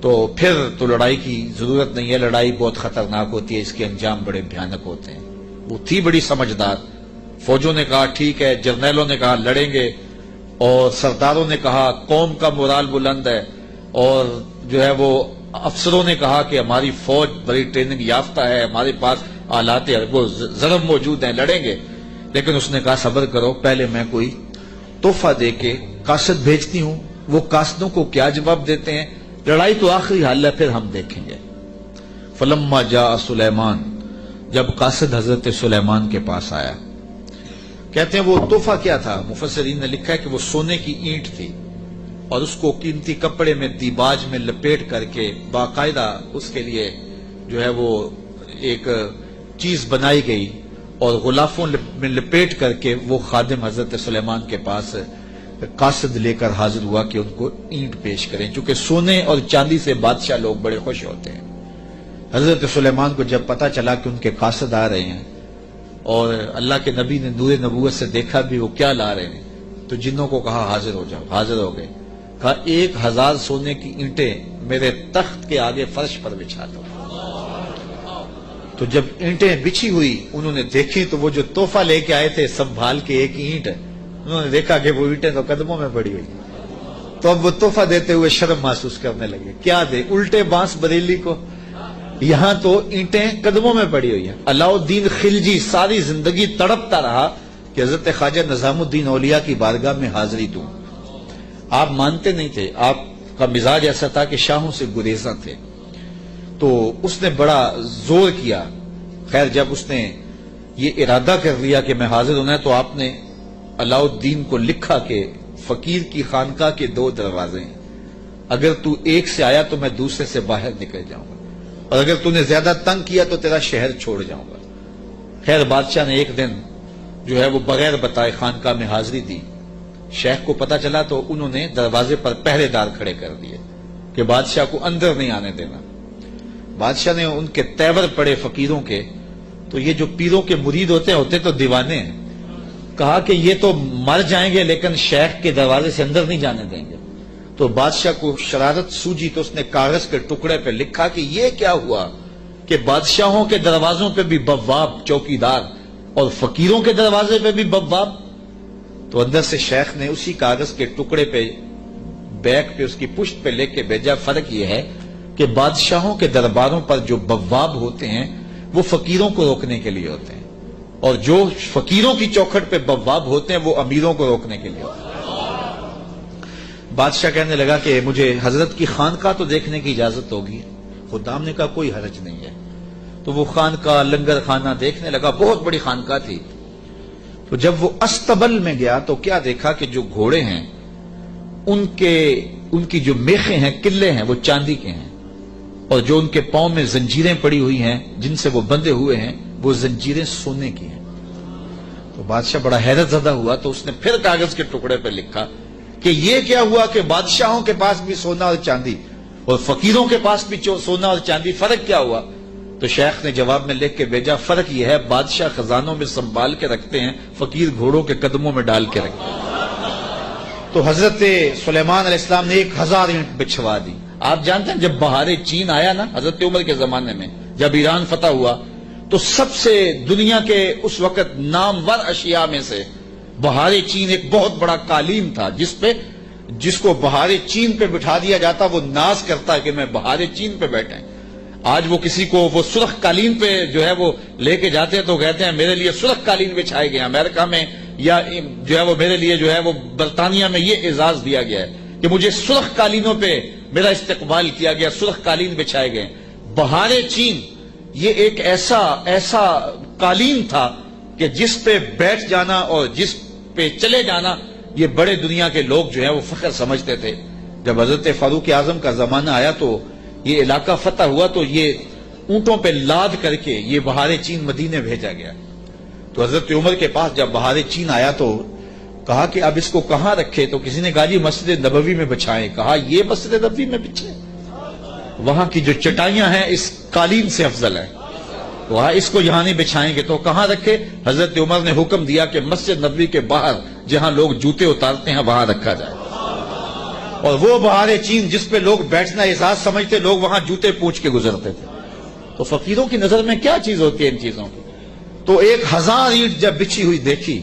تو پھر تو لڑائی کی ضرورت نہیں ہے. لڑائی بہت خطرناک ہوتی ہے، اس کے انجام بڑے بھیانک ہوتے ہیں. وہ تھی بڑی سمجھدار. فوجوں نے کہا ٹھیک ہے، جرنیلوں نے کہا لڑیں گے، اور سرداروں نے کہا قوم کا مورال بلند ہے، اور جو ہے وہ افسروں نے کہا کہ ہماری فوج بڑی ٹریننگ یافتہ ہے، ہمارے پاس آلات وہ ضرب موجود ہیں، لڑیں گے. لیکن اس نے کہا صبر کرو، پہلے میں کوئی تحفہ دے کے قاصد بھیجتی ہوں. وہ قاصدوں کو کیا جواب دیتے ہیں؟ لڑائی تو آخری حل ہے، پھر ہم دیکھیں گے. فلما جاء سلیمان، جب قاصد حضرت سلیمان کے پاس آیا، کہتے ہیں وہ تحفہ کیا تھا؟ مفسرین نے لکھا ہے کہ وہ سونے کی اینٹ تھی، اور اس کو قیمتی کپڑے میں دیباج میں لپیٹ کر کے باقاعدہ اس کے لیے جو ہے وہ ایک چیز بنائی گئی، اور غلافوں میں لپیٹ کر کے وہ خادم حضرت سلیمان کے پاس قاصد لے کر حاضر ہوا کہ ان کو اینٹ پیش کریں. چونکہ سونے اور چاندی سے بادشاہ لوگ بڑے خوش ہوتے ہیں. حضرت سلیمان کو جب پتا چلا کہ ان کے قاصد آ رہے ہیں اور اللہ کے نبی نے نور نبوت سے دیکھا بھی وہ کیا لا رہے ہیں، تو جنوں کو کہا حاضر ہو جاؤ۔ حاضر ہو گئے، کہا 1000 سونے کی اینٹیں میرے تخت کے آگے فرش پر بچھا دو۔ تو جب اینٹیں بچھی ہوئی انہوں نے دیکھی تو وہ جو تحفہ لے کے آئے تھے سنبھال کے ایک اینٹ، انہوں نے دیکھا کہ وہ اینٹیں تو قدموں میں پڑی ہوئی، تو اب وہ تحفہ دیتے ہوئے شرم محسوس کرنے لگے، کیا دے الٹے بانس بریلی کو، یہاں تو اینٹیں قدموں میں پڑی ہوئی ہیں۔ علاؤ الدین خلجی ساری زندگی تڑپتا رہا کہ حضرت خواجہ نظام الدین اولیاء کی بارگاہ میں حاضری دوں۔ آپ مانتے نہیں تھے، آپ کا مزاج ایسا تھا کہ شاہوں سے گریزاں تھے، تو اس نے بڑا زور کیا۔ خیر جب اس نے یہ ارادہ کر لیا کہ میں حاضر ہونا ہے تو آپ نے علاؤ الدین کو لکھا کہ فقیر کی خانقاہ کے 2 دروازے ہیں، اگر تو ایک سے آیا تو میں دوسرے سے باہر نکل جاؤں گا، اور اگر تو نے زیادہ تنگ کیا تو تیرا شہر چھوڑ جاؤں گا۔ خیر بادشاہ نے ایک دن جو ہے وہ بغیر بتائے خانقاہ میں حاضری دی۔ شیخ کو پتا چلا تو انہوں نے دروازے پر پہرے دار کھڑے کر دیے کہ بادشاہ کو اندر نہیں آنے دینا۔ بادشاہ نے ان کے تیور پڑے فقیروں کے، تو یہ جو پیروں کے مرید ہوتے تو دیوانے ہیں، کہا کہ یہ تو مر جائیں گے لیکن شیخ کے دروازے سے اندر نہیں جانے دیں گے۔ تو بادشاہ کو شرارت سوجی تو اس نے کاغذ کے ٹکڑے پہ لکھا کہ یہ کیا ہوا کہ بادشاہوں کے دروازوں پہ بھی بواب چوکیدار اور فقیروں کے دروازے پہ بھی بواب۔ تو اندر سے شیخ نے اسی کاغذ کے ٹکڑے پہ بیک پہ اس کی پشت پہ لکھ کے بھیجا، فرق یہ ہے کہ بادشاہوں کے درباروں پر جو بواب ہوتے ہیں وہ فقیروں کو روکنے کے لیے ہوتے ہیں، اور جو فقیروں کی چوکھٹ پہ بواب ہوتے ہیں وہ امیروں کو روکنے کے لیے ہوتے ہیں۔ بادشاہ کہنے لگا کہ مجھے حضرت کی خانقاہ تو دیکھنے کی اجازت ہوگی۔ خدام نے کہا کوئی حرج نہیں ہے۔ تو وہ خانقاہ لنگر خانہ دیکھنے لگا، بہت بڑی خانقاہ تھی۔ تو جب وہ استبل میں گیا تو کیا دیکھا کہ جو گھوڑے ہیں ان کی جو میخیں ہیں، قلعے ہیں، وہ چاندی کے ہیں، اور جو ان کے پاؤں میں زنجیریں پڑی ہوئی ہیں جن سے وہ بندھے ہوئے ہیں وہ زنجیریں سونے کی ہیں۔ تو بادشاہ بڑا حیرت زدہ ہوا، تو اس نے پھر کاغذ کے ٹکڑے پہ لکھا کہ یہ کیا ہوا کہ بادشاہوں کے پاس بھی سونا اور چاندی اور فقیروں کے پاس بھی سونا اور چاندی، فرق کیا ہوا؟ تو شیخ نے جواب میں لکھ کے بھیجا، فرق یہ ہے بادشاہ خزانوں میں سنبھال کے رکھتے ہیں، فقیر گھوڑوں کے قدموں میں ڈال کے رکھتے ہیں۔ تو حضرت سلیمان علیہ السلام نے 1000 اینٹ بچھوا دی۔ آپ جانتے ہیں جب بہار چین آیا نا حضرت عمر کے زمانے میں، جب ایران فتح ہوا تو سب سے دنیا کے اس وقت نامور اشیاء میں سے بہار چین ایک بہت بڑا قالین تھا، جس کو بہار چین پہ بٹھا دیا جاتا وہ ناز کرتا کہ میں بہار چین پہ بیٹھے۔ آج وہ کسی کو وہ سرخ قالین پہ جو ہے وہ لے کے جاتے ہیں تو کہتے ہیں میرے لیے سرخ قالین بچھائے گئے، امریکہ میں یا جو ہے وہ میرے لیے جو ہے وہ برطانیہ میں یہ اعزاز دیا گیا ہے کہ مجھے سرخ قالینوں پہ میرا استقبال کیا گیا، سرخ قالین بچھائے گئے۔ بہار چین یہ ایک ایسا قالین تھا کہ جس پہ بیٹھ جانا اور جس پہ چلے جانا یہ بڑے دنیا کے لوگ جو ہے وہ فخر سمجھتے تھے۔ جب حضرت فاروق اعظم کا زمانہ آیا تو یہ علاقہ فتح ہوا تو یہ اونٹوں پہ لاد کر کے یہ بہار چین مدینے بھیجا گیا۔ تو حضرت عمر کے پاس جب بہار چین آیا تو کہا کہ اب اس کو کہاں رکھے؟ تو کسی نے کہا جی مسجد نبوی میں بچھائیں۔ کہا یہ مسجد نبوی میں بچھے، وہاں کی جو چٹائیاں ہیں اس قالین سے افضل ہیں، وہاں اس کو یہاں نہیں بچھائیں گے۔ تو کہاں رکھے؟ حضرت عمر نے حکم دیا کہ مسجد نبوی کے باہر جہاں لوگ جوتے اتارتے ہیں وہاں رکھا جائے، اور وہ بہار چین جس پہ لوگ بیٹھنا اعزاز سمجھتے لوگ وہاں جوتے پوچھ کے گزرتے تھے۔ تو فقیروں کی نظر میں کیا چیز ہوتی ہے ان چیزوں کی؟ تو 1000 اینٹ جب بچھی ہوئی دیکھی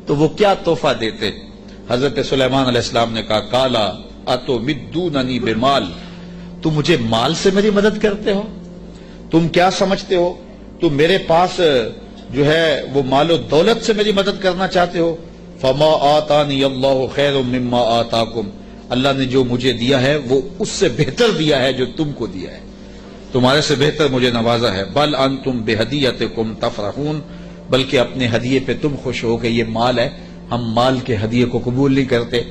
تو وہ کیا تحفہ دیتے؟ حضرت سلیمان علیہ السلام نے کہا کالا اتو مدوننی بمال، تم مجھے مال سے میری مدد کرتے ہو؟ تم کیا سمجھتے ہو تم میرے پاس جو ہے وہ مال و دولت سے میری مدد کرنا چاہتے ہو؟ فما آتانی اللہ خیر مما آتاکم، اللہ نے جو مجھے دیا ہے وہ اس سے بہتر دیا ہے جو تم کو دیا ہے، تمہارے سے بہتر مجھے نوازا ہے۔ بل انتم بہدیتکم تفرحون، بلکہ اپنے ہدیے پہ تم خوش ہو کہ یہ مال ہے، ہم مال کے ہدیے کو قبول نہیں کرتے۔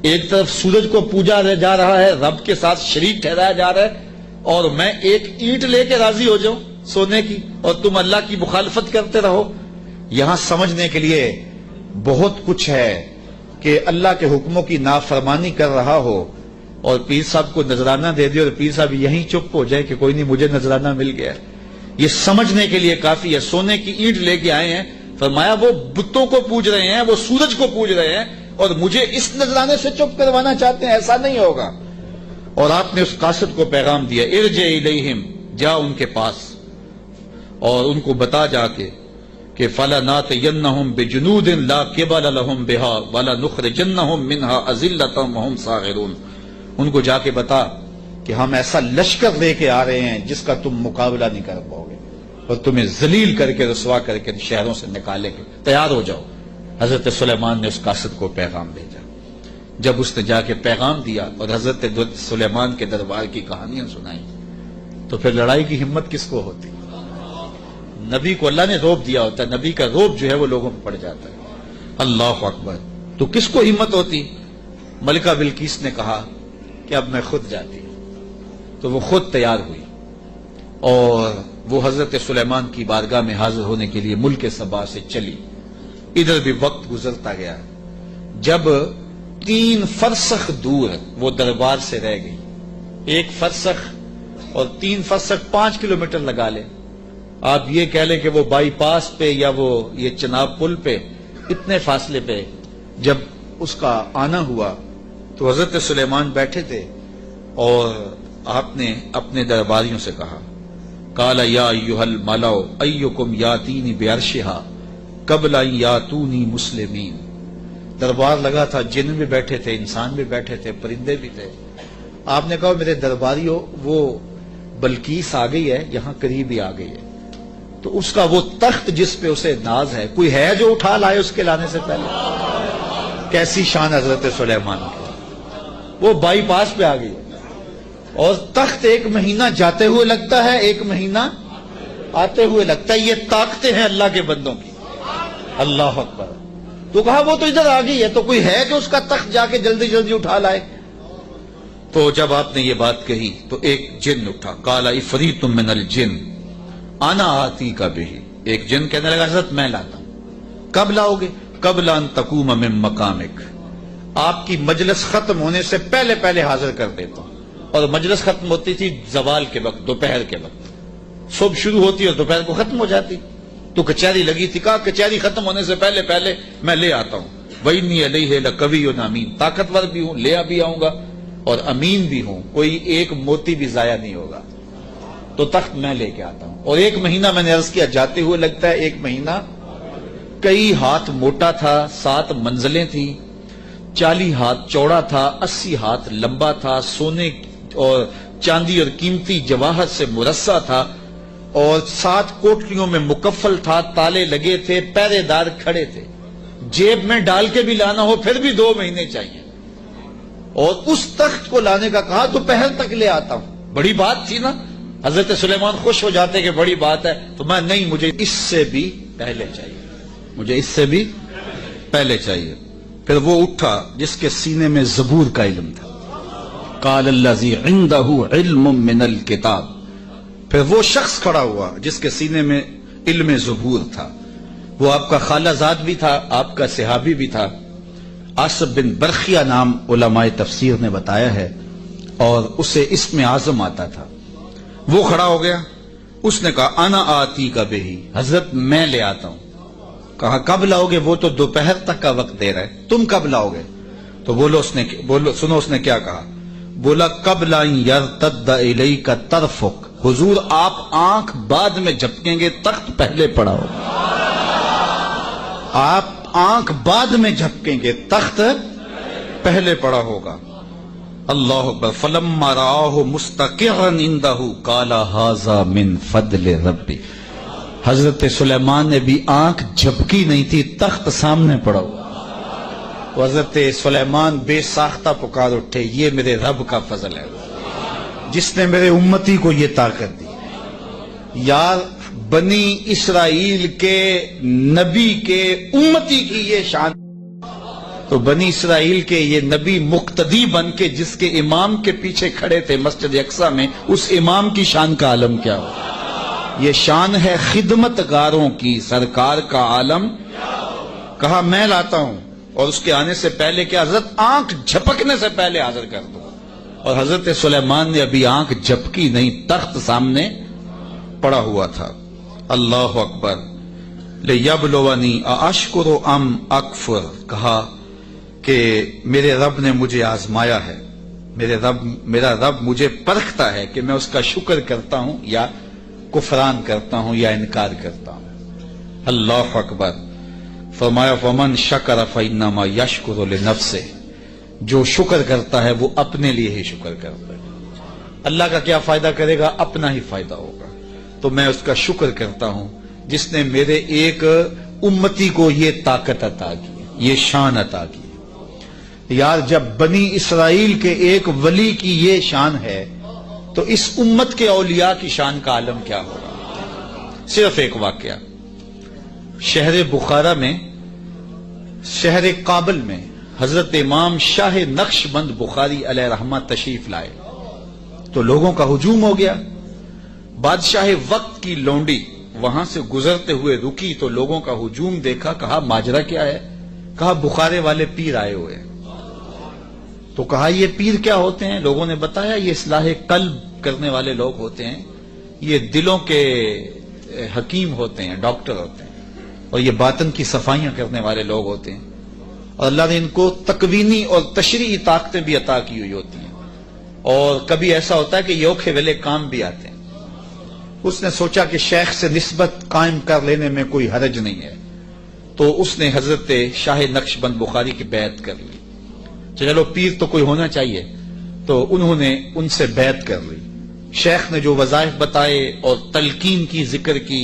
ایک طرف سورج کو پوجا جا رہا ہے، رب کے ساتھ شریک ٹھہرایا جا رہا ہے، اور میں ایک اینٹ لے کے راضی ہو جاؤں سونے کی، اور تم اللہ کی مخالفت کرتے رہو۔ یہاں سمجھنے کے لیے بہت کچھ ہے کہ اللہ کے حکموں کی نافرمانی کر رہا ہو اور پیر صاحب کو نذرانہ دے دے اور پیر صاحب یہیں چپ ہو جائے کہ کوئی نہیں مجھے نذرانہ مل گیا. یہ سمجھنے کے لیے کافی ہے. سونے کی اینٹ لے کے آئے ہیں, فرمایا وہ بتوں کو پوج رہے ہیں, وہ سورج کو پوج رہے ہیں, اور مجھے اس نذرانے سے چپ کروانا چاہتے ہیں, ایسا نہیں ہوگا. اور آپ نے اس قاصد کو پیغام دیا, ارجع الیہم, جا ان کے پاس اور ان کو بتا جا کے کہ فَلَنَاتِيَنَّهُمْ بِجُنُودٍ لَا قِبَلَ لَهُمْ بِهَا وَلَنُخْرِجَنَّهُمْ مِنْهَا أَذِلَّةً وَهُمْ صَاغِرُونَ. ان کو جا کے بتا کہ ہم ایسا لشکر لے کے آ رہے ہیں جس کا تم مقابلہ نہیں کر پاؤ گے, اور تمہیں ذلیل کر کے رسوا کر کے شہروں سے نکالیں گے, تیار ہو جاؤ. حضرت سلیمان نے اس قاصد کو پیغام بھیجا. جب اس نے جا کے پیغام دیا اور حضرت سلیمان کے دربار کی کہانیاں سنائیں, تو پھر لڑائی کی ہمت کس کو ہوتی؟ نبی کو اللہ نے روب دیا ہوتا ہے, نبی کا روب جو ہے وہ لوگوں پہ پڑ جاتا ہے. اللہ اکبر. تو کس کو ہمت ہوتی؟ ملکہ بلقیس نے کہا کہ اب میں خود جاتی ہوں. تو وہ خود تیار ہوئی اور وہ حضرت سلیمان کی بارگاہ میں حاضر ہونے کے لیے ملک سبا سے چلی. ادھر بھی وقت گزرتا گیا. جب 3 فرسخ دور وہ دربار سے رہ گئی, 1 فرسخ اور 3 فرسخ 5 کلومیٹر لگا لیں, آپ یہ کہہ لیں کہ وہ بائی پاس پہ یا وہ یہ چناب پل پہ, اتنے فاصلے پہ جب اس کا آنا ہوا تو حضرت سلیمان بیٹھے تھے اور آپ نے اپنے درباریوں سے کہا, قال یا ایھا الملأ ایکم یاتینی بعرشها قبل ان یاتونی مسلمین. دربار لگا تھا, جن بھی بیٹھے تھے, انسان بھی بیٹھے تھے, پرندے بھی تھے. آپ نے کہا میرے درباریوں, وہ بلقیس آ گئی ہے, یہاں قریب ہی آ گئی ہے. تو اس کا وہ تخت جس پہ اسے ناز ہے, کوئی ہے جو اٹھا لائے اس کے لانے سے پہلے؟ کیسی شان حضرت سلیمان کی. وہ بائی پاس پہ آ گئی اور تخت 1 مہینہ جاتے ہوئے لگتا ہے, 1 مہینہ آتے ہوئے لگتا ہے. یہ طاقتیں ہیں اللہ کے بندوں کی. اللہ اکبر. تو کہا وہ تو ادھر آ گئی ہے, تو کوئی ہے جو اس کا تخت جا کے جلدی جلدی اٹھا لائے؟ تو جب آپ نے یہ بات کہی تو ایک جن اٹھا, قال عفریت من الجن انا آتیک بہ. ایک جن کہنے لگا حضرت میں لاتا ہوں. کب لاؤ گے؟ قبل ان تقوم من مقامک, آپ کی مجلس ختم ہونے سے پہلے پہلے حاضر کر دیتا ہوں. اور مجلس ختم ہوتی تھی زوال کے وقت, دوپہر کے وقت. صبح شروع ہوتی اور دوپہر کو ختم ہو جاتی. تو کچہری لگی تھی, کہا کچہری ختم ہونے سے پہلے پہلے میں لے آتا ہوں. وَإِنِّي عَلَيْهِ لَقَوِيٌّ أَمِينٌ, طاقتور بھی ہوں, لے بھی آؤں گا, اور امین بھی ہوں, کوئی ایک موتی بھی ضائع نہیں ہوگا. تو تخت میں لے کے آتا ہوں. اور 1 مہینہ میں نے عرض کیا جاتے ہوئے لگتا ہے, 1 مہینہ کئی ہاتھ موٹا تھا, 7 منزلیں تھیں, 40 ہاتھ چوڑا تھا, 80 ہاتھ لمبا تھا, سونے اور چاندی اور قیمتی جواہر سے مرصع تھا, اور 7 کوٹریوں میں مکفل تھا, تالے لگے تھے, پہرے دار کھڑے تھے. جیب میں ڈال کے بھی لانا ہو پھر بھی 2 مہینے چاہیے. اور اس تخت کو لانے کا کہا, دوپہر تک لے آتا ہوں. بڑی بات تھی نا. حضرت سلیمان خوش ہو جاتے کہ بڑی بات ہے. تو میں نہیں, مجھے اس سے بھی پہلے چاہیے, مجھے اس سے بھی پہلے چاہیے. پھر وہ اٹھا جس کے سینے میں زبور کا علم تھا. قال الذی عنده علم من الکتاب. پھر وہ شخص کھڑا ہوا جس کے سینے میں علم زبور تھا. وہ آپ کا خالہ زاد بھی تھا, آپ کا صحابی بھی تھا. عاصب بن برخیہ نام علماء تفسیر نے بتایا ہے, اور اسے اسم اعظم آتا تھا. وہ کھڑا ہو گیا. اس نے کہا انا آتی کا بہی, حضرت میں لے آتا ہوں. کہا کب لاؤ گے؟ وہ تو دوپہر تک کا وقت دے رہا ہے, تم کب لاؤ گے؟ تو سنو اس نے کیا کہا. بولا قبل ان یرتد الیک طرفک, حضور آپ آنکھ بعد میں جھپکیں گے, تخت پہلے پڑا ہوگا. آپ آنکھ بعد میں جھپکیں گے, تخت پہلے پڑا ہوگا. اللہ اکبر. فلما رآہ مستقرا عنده قال ھذا من فضل ربی. حضرت سلیمان نے بھی آنکھ جھپکی نہیں تھی, تخت سامنے پڑا ہوا. حضرت سلیمان بے ساختہ پکار اٹھے, یہ میرے رب کا فضل ہے جس نے میرے امتی کو یہ طاقت دی. یار بنی اسرائیل کے نبی کے امتی کی یہ شان. تو بنی اسرائیل کے یہ نبی مقتدی بن کے جس کے امام کے پیچھے کھڑے تھے مسجد اقصیٰ میں, اس امام کی شان کا عالم کیا ہو. یہ شان ہے خدمت گاروں کی, سرکار کا عالم. کہا میں لاتا ہوں, اور اس کے آنے سے پہلے کیا حضرت آنکھ جھپکنے سے پہلے حاضر کر دو. اور حضرت سلیمان نے ابھی آنکھ جھپکی نہیں، تخت سامنے پڑا ہوا تھا۔ اللہ اکبر۔ لیبلونی ااشکر ام اکفر، کہا کہ میرے رب نے مجھے آزمایا ہے، میرا رب مجھے پرکھتا ہے کہ میں اس کا شکر کرتا ہوں یا کفران کرتا ہوں یا انکار کرتا ہوں۔ اللہ اکبر۔ فرمایا فمن شکر فانما یشکر لنفسہ، جو شکر کرتا ہے وہ اپنے لیے ہی شکر کرتا ہے۔ اللہ کا کیا فائدہ کرے گا؟ اپنا ہی فائدہ ہوگا۔ تو میں اس کا شکر کرتا ہوں جس نے میرے ایک امتی کو یہ طاقت عطا کی، یہ شان عطا کی۔ یار جب بنی اسرائیل کے ایک ولی کی یہ شان ہے تو اس امت کے اولیاء کی شان کا عالم کیا ہوگا؟ صرف ایک واقعہ، شہر بخارا میں، شہر کابل میں حضرت امام شاہ نقش بند بخاری علیہ رحمہ تشریف لائے تو لوگوں کا ہجوم ہو گیا۔ بادشاہ وقت کی لونڈی وہاں سے گزرتے ہوئے رکی تو لوگوں کا ہجوم دیکھا، کہا ماجرا کیا ہے؟ کہا بخارے والے پیر آئے ہوئے ہیں۔ تو کہا یہ پیر کیا ہوتے ہیں؟ لوگوں نے بتایا یہ اصلاح قلب کرنے والے لوگ ہوتے ہیں، یہ دلوں کے حکیم ہوتے ہیں، ڈاکٹر ہوتے ہیں، اور یہ باطن کی صفائیاں کرنے والے لوگ ہوتے ہیں، اور اللہ نے ان کو تکوینی اور تشریعی طاقتیں بھی عطا کی ہوئی ہوتی ہیں، اور کبھی ایسا ہوتا ہے کہ یہ اوکھے ویلے کام بھی آتے ہیں۔ اس نے سوچا کہ شیخ سے نسبت قائم کر لینے میں کوئی حرج نہیں ہے، تو اس نے حضرت شاہ نقش بند بخاری کی بیعت کر لی۔ چلو پیر تو کوئی ہونا چاہیے، تو انہوں نے ان سے بیعت کر لی۔ شیخ نے جو وظائف بتائے اور تلقین کی، ذکر کی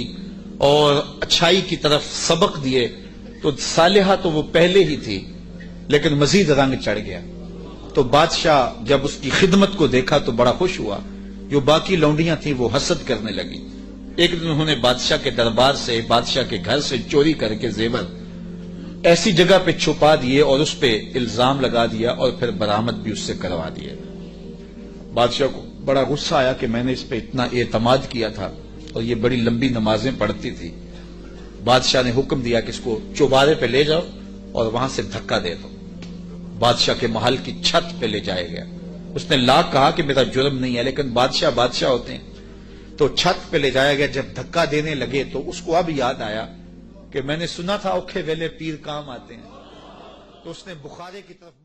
اور اچھائی کی طرف سبق دیے، تو صالحہ تو وہ پہلے ہی تھی لیکن مزید رنگ چڑھ گیا۔ تو بادشاہ جب اس کی خدمت کو دیکھا تو بڑا خوش ہوا۔ جو باقی لونڈیاں تھیں وہ حسد کرنے لگی۔ ایک دن انہوں نے بادشاہ کے دربار سے، بادشاہ کے گھر سے چوری کر کے زیور ایسی جگہ پہ چھپا دیے اور اس پہ الزام لگا دیا اور پھر برآمد بھی اس سے کروا دیے۔ بادشاہ کو بڑا غصہ آیا کہ میں نے اس پہ اتنا اعتماد کیا تھا اور یہ بڑی لمبی نمازیں پڑھتی تھی۔ بادشاہ نے حکم دیا کہ اس کو چوبارے پہ لے جاؤ اور وہاں سے دھکا دے دو۔ بادشاہ کے محل کی چھت پہ لے جایا گیا۔ اس نے لاکھ کہا کہ میرا جرم نہیں ہے، لیکن بادشاہ ہوتے ہیں، تو چھت پہ لے جایا گیا۔ جب دھکا دینے لگے تو اس کو اب یاد آیا کہ میں نے سنا تھا اوکھے ویلے پیر کام آتے ہیں، تو اس نے بخارے کی طرف